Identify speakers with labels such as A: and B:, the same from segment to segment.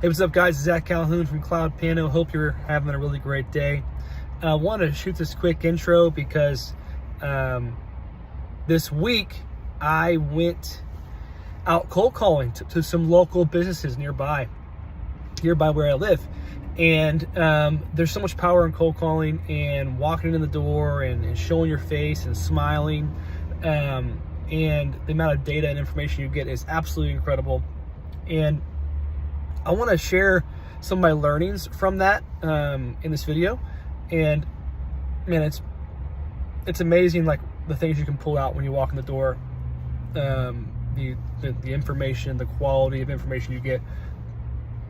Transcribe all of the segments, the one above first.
A: Hey, what's up, guys? Zach Calhoun from Cloud Piano. Hope you're having a really great day. I want to shoot this quick intro because this week I went out cold calling to some local businesses nearby where I live. And there's so much power in cold calling and walking in the door and showing your face and smiling. And the amount of data and information you get is absolutely incredible. And I want to share some of my learnings from that in this video. And man, it's amazing, like the things you can pull out when you walk in the door, the information, the quality of information you get,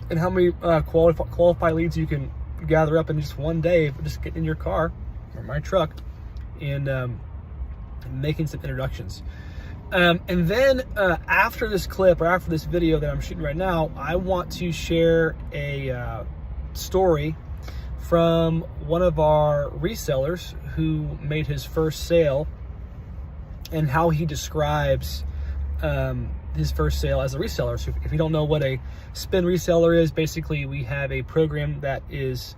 A: and how many qualified leads you can gather up in just one day, just getting in your car or my truck and making some introductions. And then after this clip, or after this video that I'm shooting right now, I want to share a story from one of our resellers who made his first sale, and how he describes his first sale as a reseller. So if you don't know what a Spin Reseller is, basically we have a program that is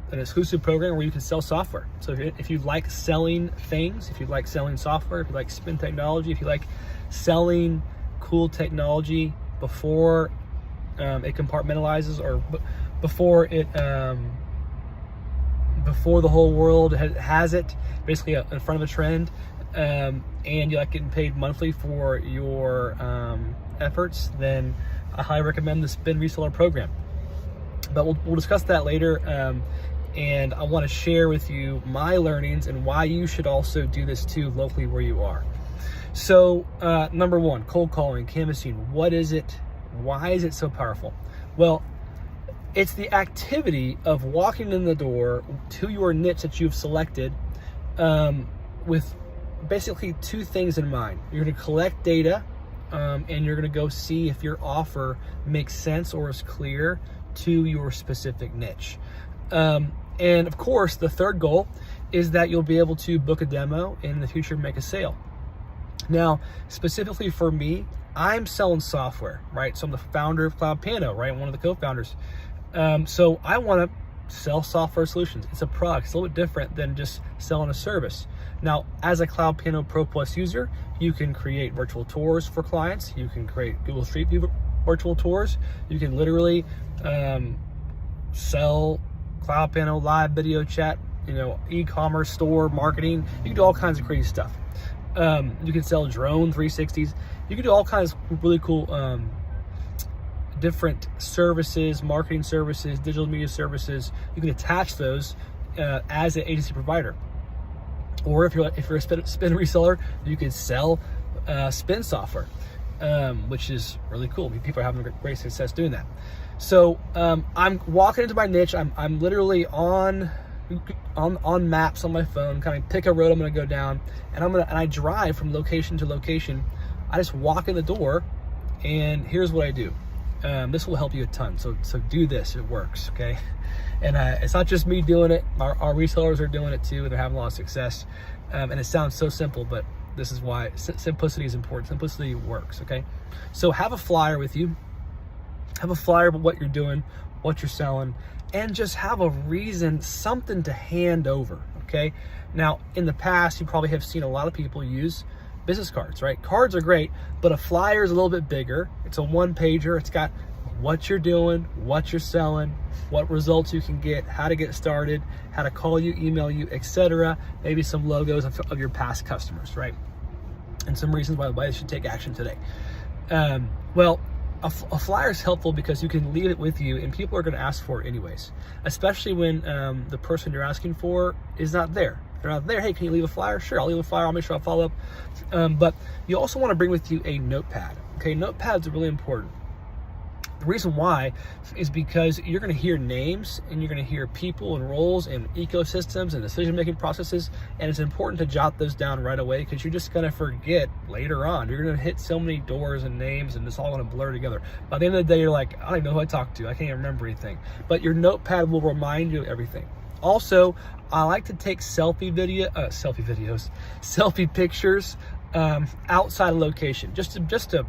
A: an exclusive program where you can sell software. So if you like selling things, if you like selling software, if you like spin technology, if you like selling cool technology before it compartmentalizes, or before the whole world has it, basically in front of a trend, and you like getting paid monthly for your efforts, then I highly recommend the Spin Reseller program. But we'll discuss that later. And I want to share with you my learnings and why you should also do this too locally where you are. So number one, cold calling, canvassing. What is it? Why is it so powerful? Well, it's the activity of walking in the door to your niche that you've selected with basically two things in mind. You're going to collect data and you're going to go see if your offer makes sense or is clear to your specific niche. And of course, the third goal is that you'll be able to book a demo and in the future make a sale. Now, specifically for me, I'm selling software, right? So I'm the founder of Cloud Piano, right? I'm one of the co-founders. So I want to sell software solutions. It's a product. It's a little bit different than just selling a service. Now, as a Cloud Piano Pro Plus user, you can create virtual tours for clients. You can create Google Street View virtual tours. You can literally sell Cloud Piano live video chat, e-commerce store marketing. You can do all kinds of crazy stuff. You can sell drone 360s. You can do all kinds of really cool different services, marketing services, digital media services. You can attach those as an agency provider. Or if you're a spin reseller, you can sell spin software, which is really cool. People are having great success doing that. So I'm walking into my niche. I'm literally on maps on my phone, kind of pick a road I'm going to go down, and I drive from location to location. I just walk in the door, and here's what I do. This will help you a ton. So do this. It works, okay? And it's not just me doing it. Our resellers are doing it too, and they're having a lot of success. And it sounds so simple, but this is why simplicity is important. Simplicity works, okay? So have a flyer with you. Have a flyer about what you're doing, what you're selling, and just have a reason, something to hand over, okay? Now, in the past, you probably have seen a lot of people use business cards, right? Cards are great, but a flyer is a little bit bigger. It's a one-pager. It's got what you're doing, what you're selling, what results you can get, how to get started, how to call you, email you, etc. Maybe some logos of your past customers, right? And some reasons why they should take action today. Well, a flyer is helpful because you can leave it with you, and people are going to ask for it anyways, especially when the person you're asking for is not there. If they're not there, hey, can you leave a flyer? Sure, I'll leave a flyer. I'll make sure I'll follow up. But you also want to bring with you a notepad. Okay, notepads are really important. The reason why is because you're going to hear names, and you're going to hear people and roles and ecosystems and decision-making processes, and it's important to jot those down right away because you're just going to forget later on. You're going to hit so many doors and names, and it's all going to blur together. By the end of the day, you're like, I don't even know who I talked to. I can't even remember anything. But your notepad will remind you of everything. Also, I like to take selfie pictures outside of location, just to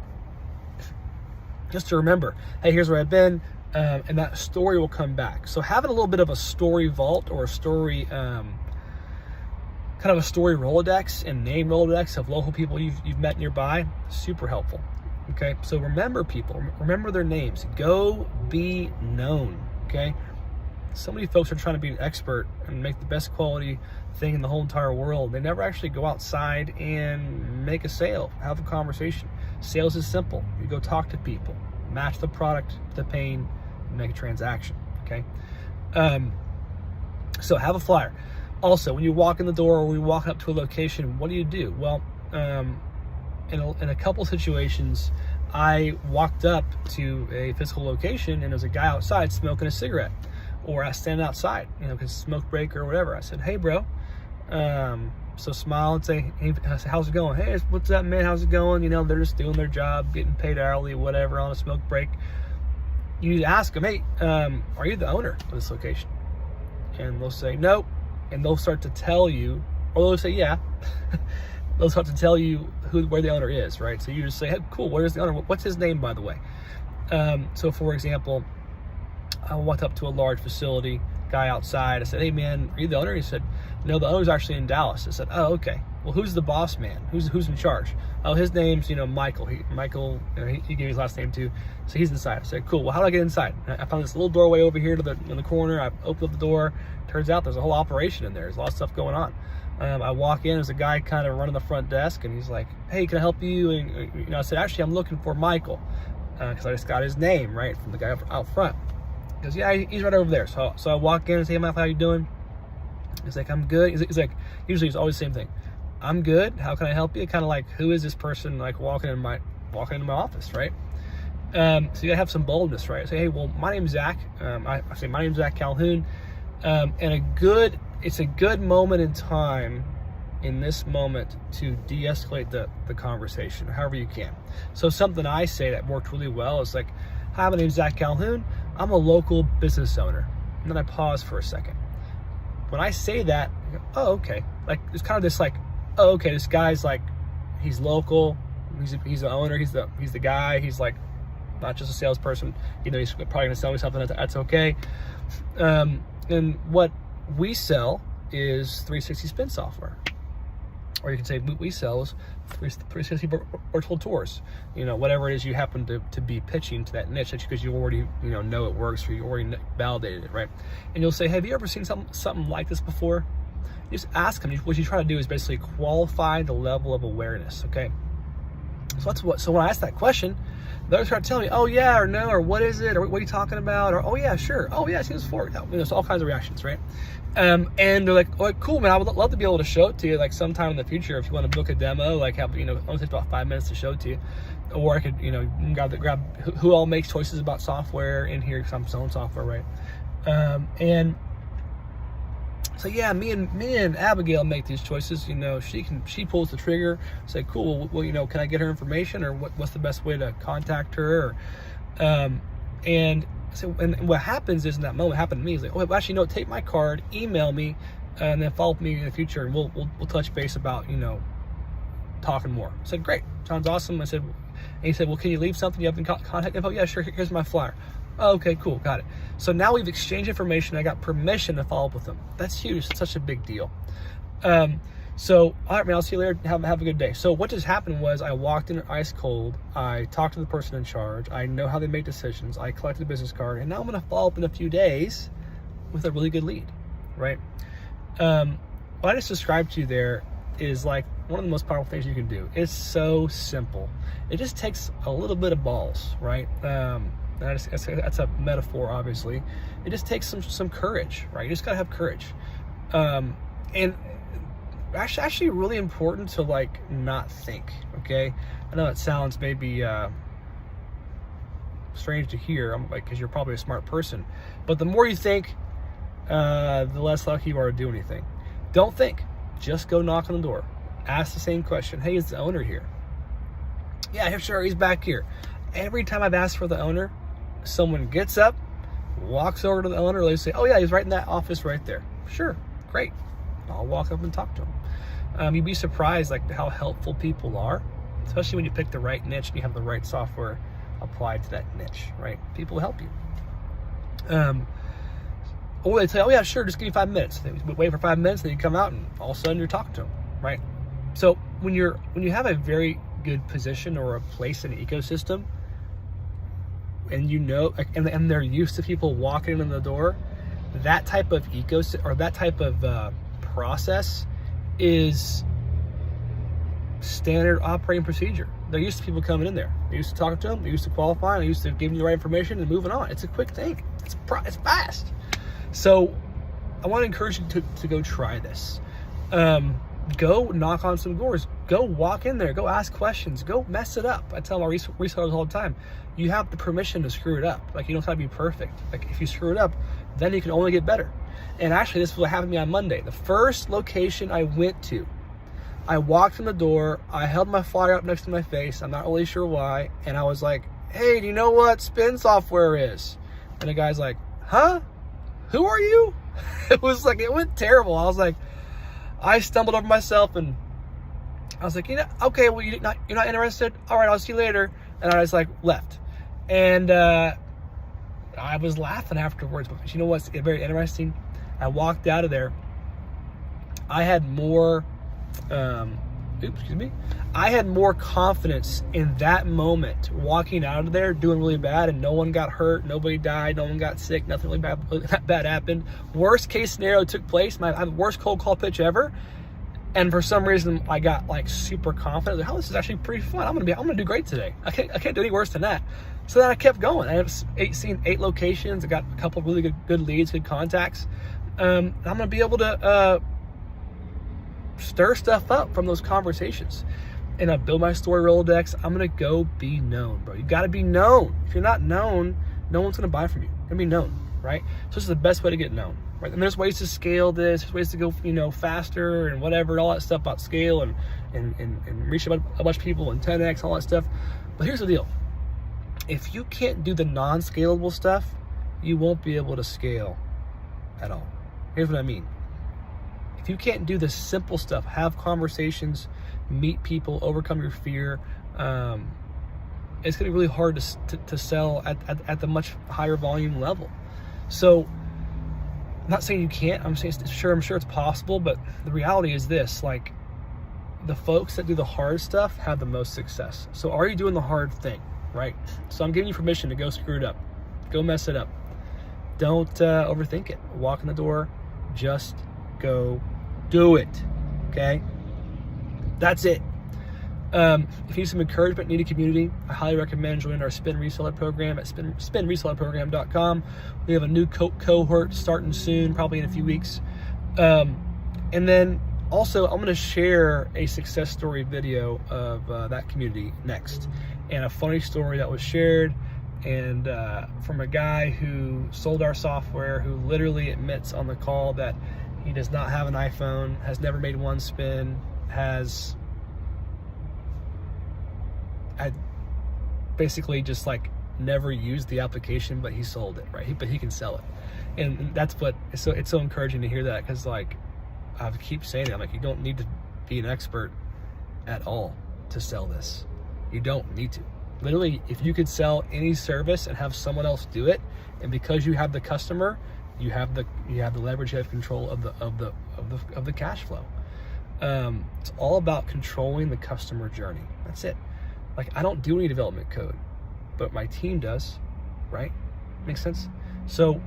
A: just to remember, hey, here's where I've been, and that story will come back. So having a little bit of a story vault or a story, kind of a story Rolodex and name Rolodex of local people you've met nearby, super helpful. Okay, so remember people, remember their names, go be known. Okay, so many folks are trying to be an expert and make the best quality thing in the whole entire world. They never actually go outside and make a sale, have a conversation. Sales is simple. You go talk to people, match the product to the pain, and make a transaction. Okay, so have a flyer. Also, when you walk in the door or when you walk up to a location, what do? Well, in a couple situations, I walked up to a physical location and there was a guy outside smoking a cigarette, or I stand outside, because smoke break or whatever. I said, hey, bro. So smile and say, hey, how's it going? Hey, what's up, man? How's it going? They're just doing their job, getting paid hourly, whatever, on a smoke break. You ask them, hey, are you the owner of this location? And they'll say, no. And they'll start to tell you, or they'll say, yeah. They'll start to tell you where the owner is, right? So you just say, hey, cool, where's the owner? What's his name, by the way? So for example, I walked up to a large facility, guy outside. I said, hey man, are you the owner? He said, no, the owner's actually in Dallas. I said, oh, okay. Well, who's the boss man? Who's in charge? Oh, his name's, Michael. Michael, he gave his last name too. So he's inside. I said, cool. Well, how do I get inside? I found this little doorway over here in the corner. I opened up the door. Turns out there's a whole operation in there. There's a lot of stuff going on. I walk in, there's a guy kind of running the front desk, and he's like, hey, can I help you? And I said, actually, I'm looking for Michael, because I just got his name, right, from the guy out front. He goes, yeah, he's right over there. So I walk in and say, hey, Michael, how you doing? He's like, I'm good. He's like, usually it's always the same thing. I'm good. How can I help you? Kind of like, who is this person like walking into my office, right? So you gotta have some boldness, right? I say, hey, well, my name's Zach. I say, my name's Zach Calhoun. And it's a good moment in time in this moment to de-escalate the conversation, however you can. So something I say that worked really well is like, hi, my name's Zach Calhoun. I'm a local business owner. And then I pause for a second. When I say that, I go, oh, okay. Like, it's kind of this like, oh, okay, this guy's like, he's local, he's the owner, he's the guy, he's like, not just a salesperson, he's probably gonna sell me something, that's okay. And what we sell is 360 spin software. Or you can say we sell is 360 virtual tours. Whatever it is you happen to be pitching to that niche, because you already know it works, or you already validated it, right? And you'll say, have you ever seen something like this before? You just ask them. What you try to do is basically qualify the level of awareness, okay? So when I ask that question, they'll start telling me, oh yeah, or no, or what is it, or what are you talking about, or oh yeah, sure, oh yeah, I've seen this before. There's all kinds of reactions, right? And they're like, oh, cool, man, I would love to be able to show it to you like sometime in the future if you want to book a demo, like have, it only takes about 5 minutes to show it to you. Or I could, grab who all makes choices about software in here, because I'm selling software, right? And so yeah, me and Abigail make these choices. She pulls the trigger. Say, cool. Well, can I get her information, or what's the best way to contact her? And so, and what happens is in that moment, happened to me, is like, oh, well, actually, no, take my card, email me, and then follow up with me in the future, and we'll touch base about talking more. I said, great, sounds awesome. I said, and he said, well, can you leave something? You have contact info? Yeah, sure. Here's my flyer. Oh, okay, cool, got it. So now we've exchanged information. I got permission to follow up with them. That's huge. It's such a big deal. So, all right, man, I'll see you later. Have a good day. So what just happened was I walked in ice cold. I talked to the person in charge. I know how they make decisions. I collected a business card, and now I'm going to follow up in a few days with a really good lead, right? What I just described to you there is like one of the most powerful things you can do. It's so simple. It just takes a little bit of balls, right? That's a metaphor, obviously. It just takes some courage, right? You just gotta have courage. And actually really important to like not think, okay? I know it sounds maybe strange to hear, because you're probably a smart person, but the more you think, the less likely you are to do anything. Don't think, just go knock on the door. Ask the same question. Hey, is the owner here? Yeah, sure, he's back here. Every time I've asked for the owner, someone gets up, walks over to the owner, they say, oh yeah, he's right in that office right there. Sure, great. I'll walk up and talk to him. You'd be surprised like how helpful people are, especially when you pick the right niche and you have the right software applied to that niche, right? People will help you. Or they say, oh yeah, sure, just give me 5 minutes. They wait for 5 minutes, then you come out and all of a sudden you're talking to them, right? So when you have a very good position or a place in the ecosystem, and and they're used to people walking in the door, that type of ecosystem or that type of process is standard operating procedure. They're used to people coming in there. They're used to talking to them. They're used to qualifying. They're used to giving you the right information and moving on. It's a quick thing. It's fast. So I want to encourage you to go try this. Go knock on some doors. Go walk in there. Go ask questions. Go mess it up. I tell my resellers all the time, you have the permission to screw it up. Like, you don't have to be perfect. Like, if you screw it up, then you can only get better. And actually, this is what happened to me on Monday. The first location I went to, I walked in the door. I held my flyer up next to my face. I'm not really sure why. And I was like, hey, do you know what Spin software is? And the guy's like, huh? Who are you? It was like, it went terrible. I was like, I stumbled over myself and I was like, okay, well, you're not interested? All right, I'll see you later. And I was like, left. And I was laughing afterwards, but you know what's very interesting? I walked out of there. I had more, I had more confidence in that moment walking out of there doing really bad, and no one got hurt, nobody died, no one got sick, nothing really bad happened. Worst case scenario took place. I had the worst cold call pitch ever. And for some reason, I got like super confident. Like, oh, this is actually pretty fun. I'm gonna do great today. I can't do any worse than that. So then I kept going. I have seen 8 locations. I got a couple of really good leads, good contacts. I'm gonna be able to stir stuff up from those conversations, and I build my story Rolodex. I'm gonna go be known, bro. You got to be known. If you're not known, no one's gonna buy from you. You're gonna be known, right? So this is the best way to get known. Right? And there's ways to scale this, there's ways to go, faster and whatever, all that stuff about scale and reach a bunch of people and 10x, all that stuff. But here's the deal. If you can't do the non-scalable stuff, you won't be able to scale at all. Here's what I mean. If you can't do the simple stuff, have conversations, meet people, overcome your fear, it's gonna be really hard to sell at the much higher volume level. So, I'm not saying you can't. I'm sure it's possible, but the reality is this: like, the folks that do the hard stuff have the most success. So are you doing the hard thing, right? So I'm giving you permission to go screw it up, go mess it up. Don't overthink it. Walk in the door, just go do it. Okay, that's it. If you need some encouragement, need a community, I highly recommend joining our Spin Reseller program at spinresellerprogram.com. We have a new cohort starting soon, probably in a few weeks. And then also, I'm going to share a success story video of that community next, and a funny story that was shared and from a guy who sold our software, who literally admits on the call that he does not have an iPhone, has never made one spin, I basically just like never used the application, but he sold it, right? But he can sell it. And that's what, it's so encouraging to hear that, because like, I keep saying it, I'm like, you don't need to be an expert at all to sell this. You don't need to. Literally, if you could sell any service and have someone else do it, and because you have the customer, you have the leverage, you have control of the cash flow. It's all about controlling the customer journey. That's it. Like, I don't do any development code, but my team does, right? Makes sense? So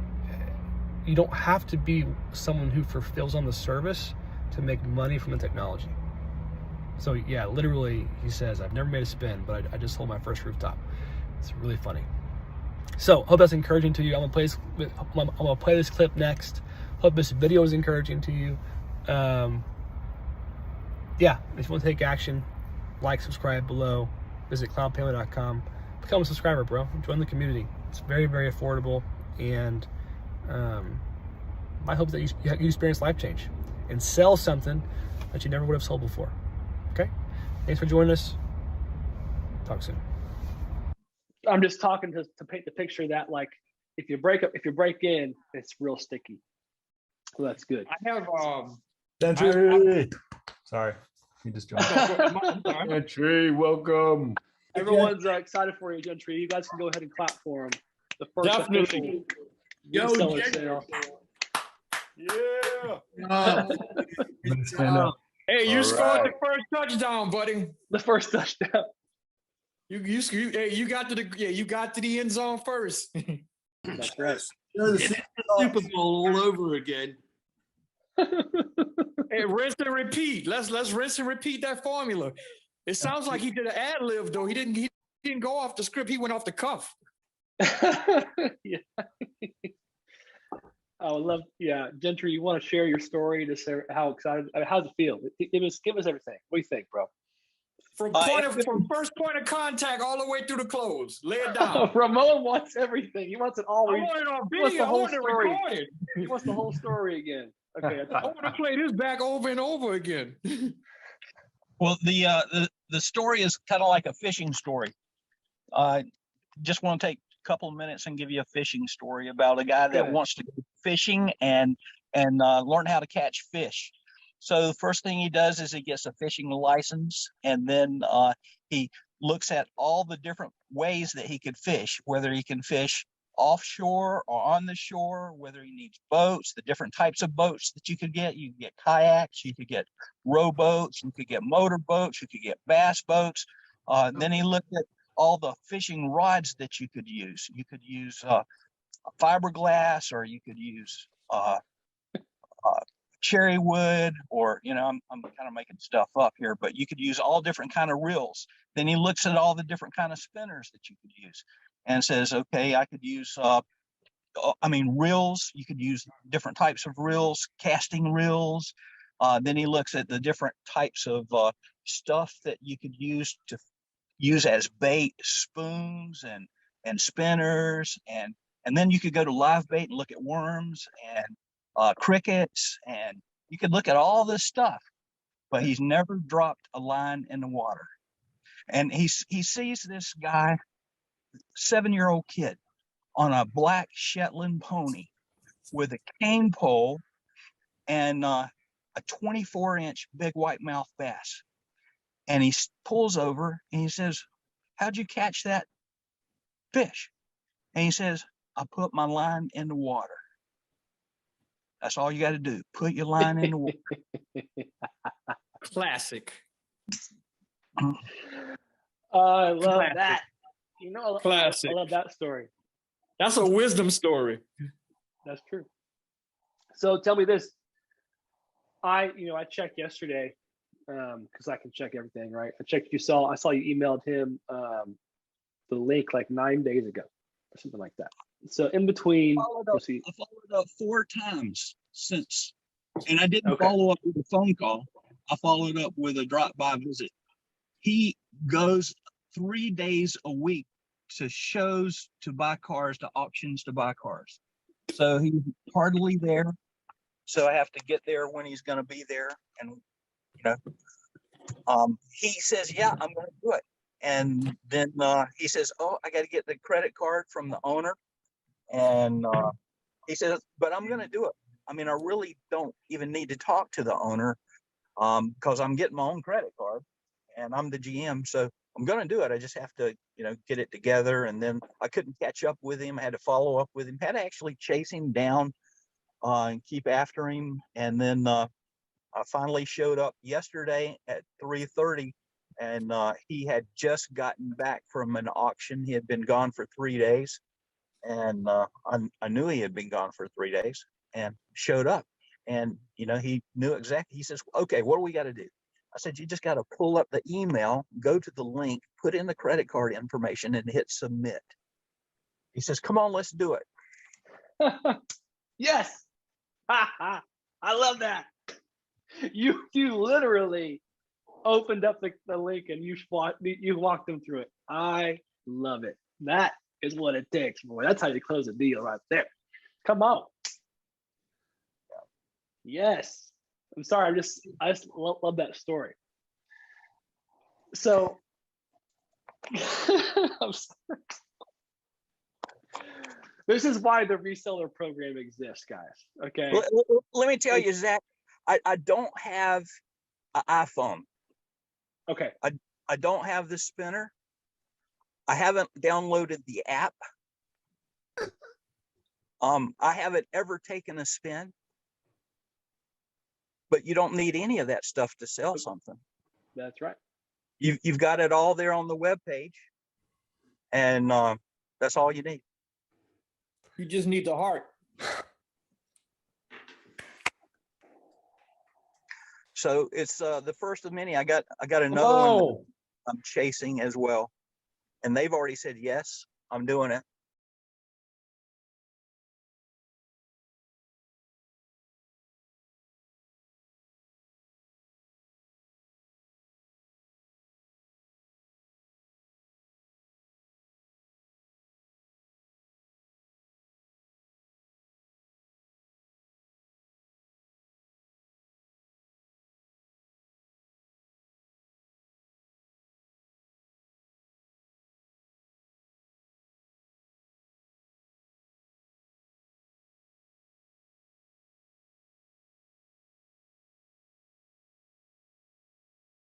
A: you don't have to be someone who fulfills on the service to make money from the technology. So yeah, literally, he says, I've never made a spin, but I just sold my first rooftop. It's really funny. So hope that's encouraging to you. I'm gonna play this clip next. Hope this video is encouraging to you. Yeah, if you want to take action, like, subscribe below. Visit cloudpayment.com. Become a subscriber, bro. Join the community. It's very, very affordable, and my hope is that you experience life change and sell something that you never would have sold before. Okay? Thanks for joining us. Talk soon. I'm just talking to paint the picture that, like, if you break in, it's real sticky. So that's good.
B: I have
C: Gentry. Sorry, you just joined. Gentry, welcome.
A: Everyone's excited for you, Gentry. You guys can go ahead and clap for him. The first official reseller sale.
B: Yeah. Hey, you scored the first touchdown, buddy.
A: The first touchdown.
B: You got to the end zone first.
A: That's right.
C: Super Bowl all over again.
B: Hey, rinse and repeat. Let's rinse and repeat that formula. It sounds like he did an ad lib though. He didn't go off the script. He went off the cuff.
A: Yeah. I would love, Gentry, you want to share your story to say how excited, how's it feel? Give us everything. What do you think, bro?
B: From first point of contact all the way through the close. Lay it down.
A: Ramon wants everything. He wants it all.
B: I want it on video. I want it recorded.
A: He wants the whole story again. Okay.
B: I want to play this back over and over again.
D: Well, the story is kind of like a fishing story. Just want to take a couple of minutes and give you a fishing story about a guy that wants to go fishing and learn how to catch fish. So the first thing he does is he gets a fishing license, and then he looks at all the different ways that he could fish, whether he can fish offshore or on the shore, whether he needs boats, the different types of boats that you could get. You could get kayaks, you could get rowboats, you could get motor boats, you could get bass boats. Then he looked at all the fishing rods that you could use. You could use fiberglass, or you could use cherry wood, or I'm kind of making stuff up here, but you could use all different kind of reels. Then he looks at all the different kind of spinners that you could use and says, okay, I could use reels. You could use different types of reels, casting reels. Then he looks at the different types of stuff that you could use to use as bait, spoons and spinners, and then you could go to live bait and look at worms and crickets, and you could look at all this stuff, but he's never dropped a line in the water. And he sees this guy, 7-year-old kid, on a black Shetland pony with a cane pole and a 24-inch big whitemouth bass. And he pulls over and he says, "How'd you catch that fish?" And he says, "I put my line in the water." That's all you got to do. Put your line in the water.
B: Classic.
A: I love
B: Classic.
A: that.
B: Classic.
A: I love that story.
B: That's a wisdom story.
A: That's true. So tell me this. I checked yesterday because I can check everything, right? I checked. I saw you emailed him the link like 9 days ago or something like that. So in between,
D: I followed up 4 times since, and I didn't follow up with a phone call. I followed up with a drop-by visit. He goes 3 days a week to shows to buy cars, to auctions to buy cars. So he's hardly there. So I have to get there when he's going to be there. And, he says, "Yeah, I'm going to do it." And then he says, "Oh, I got to get the credit card from the owner." And he says, "But I'm going to do it. I mean, I really don't even need to talk to the owner because I'm getting my own credit card and I'm the GM. So I'm going to do it. I just have to, get it together." And then I couldn't catch up with him. I had to follow up with him, had to actually chase him down and keep after him. And then I finally showed up yesterday at 3:30, and he had just gotten back from an auction. He had been gone for 3 days. And I knew he had been gone for 3 days, and showed up. And, he knew exactly. He says, "Okay, what do we got to do?" I said, "You just got to pull up the email, go to the link, put in the credit card information, and hit submit." He says, "Come on, let's do it."
A: Yes. I love that. You literally opened up the link and you walked them through it. I love it. That is what it takes, boy. That's how you close a deal right there. Come on. Yes. I'm sorry. I just love that story. So I'm sorry. This is why the reseller program exists, guys. Okay.
D: Let me tell you, Zach, I don't have an iPhone.
A: Okay.
D: I don't have the spinner. I haven't downloaded the app. I haven't ever taken a spin, but you don't need any of that stuff to sell something.
A: That's right.
D: You've got it all there on the web page, and that's all you need.
B: You just need the heart.
D: So it's the first of many. I got another one that I'm chasing as well, and they've already said yes, I'm doing it.